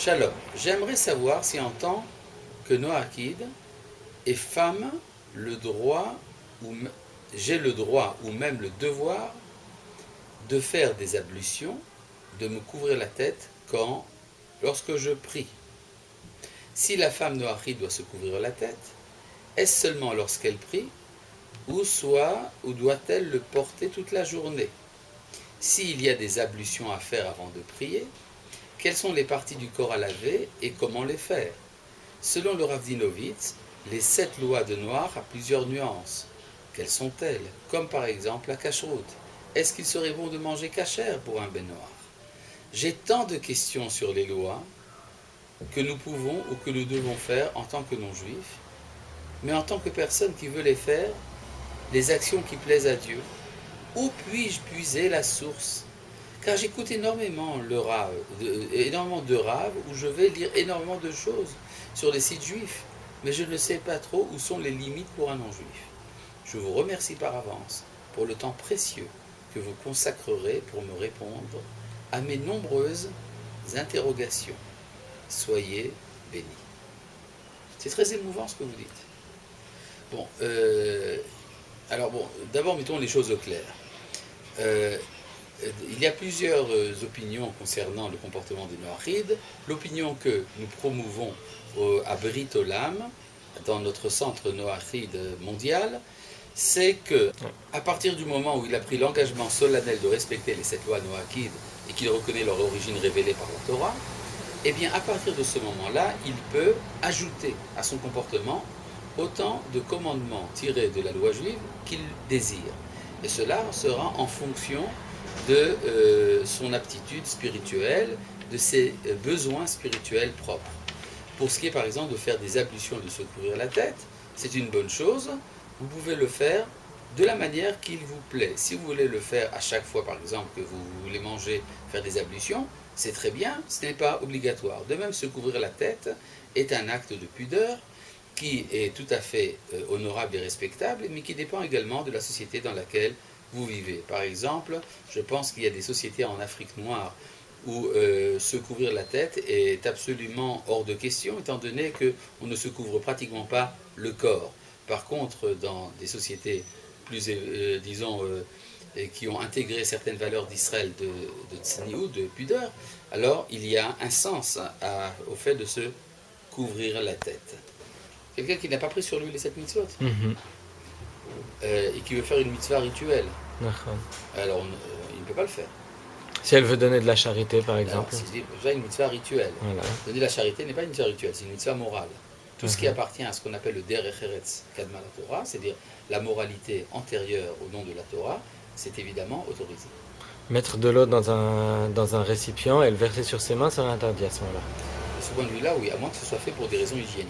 Shalom, j'aimerais savoir si en tant que Noachide et femme, le droit ou j'ai le droit ou même le devoir de faire des ablutions, de me couvrir la tête lorsque je prie. Si la femme Noachide doit se couvrir la tête, est-ce seulement lorsqu'elle prie ou doit-elle le porter toute la journée? S'il y a des ablutions à faire avant de prier, quelles sont les parties du corps à laver et comment les faire? Selon le Rav Dinovitz, les 7 lois de Noach ont plusieurs nuances. Quelles sont-elles? Comme par exemple la cacheroute. Est-ce qu'il serait bon de manger cachère pour un ben noir? J'ai tant de questions sur les lois que nous pouvons ou que nous devons faire en tant que non-juifs, mais en tant que personne qui veut les faire, les actions qui plaisent à Dieu. Où puis-je puiser la source? Car j'écoute énormément énormément de raves où je vais lire énormément de choses sur les sites juifs, mais je ne sais pas trop où sont les limites pour un non-juif. Je vous remercie par avance pour le temps précieux que vous consacrerez pour me répondre à mes nombreuses interrogations. Soyez bénis. C'est très émouvant ce que vous dites. Bon, d'abord mettons les choses au clair. Il y a plusieurs opinions concernant le comportement des Noachides. L'opinion que nous promouvons à Brit Olam, dans notre centre Noachide mondial, c'est que à partir du moment où il a pris l'engagement solennel de respecter les 7 lois Noachides et qu'il reconnaît leur origine révélée par la Torah, eh bien à partir de ce moment-là, il peut ajouter à son comportement autant de commandements tirés de la loi juive qu'il désire. Et cela sera en fonction de son aptitude spirituelle, de ses besoins spirituels propres. Pour ce qui est par exemple de faire des ablutions, de se couvrir la tête, c'est une bonne chose. Vous pouvez le faire de la manière qu'il vous plaît. Si vous voulez le faire à chaque fois, par exemple, que vous voulez manger, faire des ablutions, c'est très bien, ce n'est pas obligatoire. De même, se couvrir la tête est un acte de pudeur qui est tout à fait honorable et respectable, mais qui dépend également de la société dans laquelle vous vivez. Par exemple, je pense qu'il y a des sociétés en Afrique noire où se couvrir la tête est absolument hors de question, étant donné qu'on ne se couvre pratiquement pas le corps. Par contre, dans des sociétés plus, qui ont intégré certaines valeurs d'Israël de tsniout, de pudeur, alors il y a un sens au fait de se couvrir la tête. Quelqu'un qui n'a pas pris sur lui les 7 mitzvot, et qui veut faire une mitzvah rituelle, alors il ne peut pas le faire. Si elle veut donner de la charité, par exemple. Alors, c'est déjà une mitzvah rituelle. Voilà. Donner de la charité n'est pas une mitzvah rituelle, c'est une mitzvah morale. Tout ce qui appartient à ce qu'on appelle le derech eretz kadma la Torah, c'est-à-dire la moralité antérieure au nom de la Torah, c'est évidemment autorisé. Mettre de l'eau dans un récipient et le verser sur ses mains serait interdit à ce moment-là. De ce point de vue-là, oui, à moins que ce soit fait pour des raisons hygiéniques.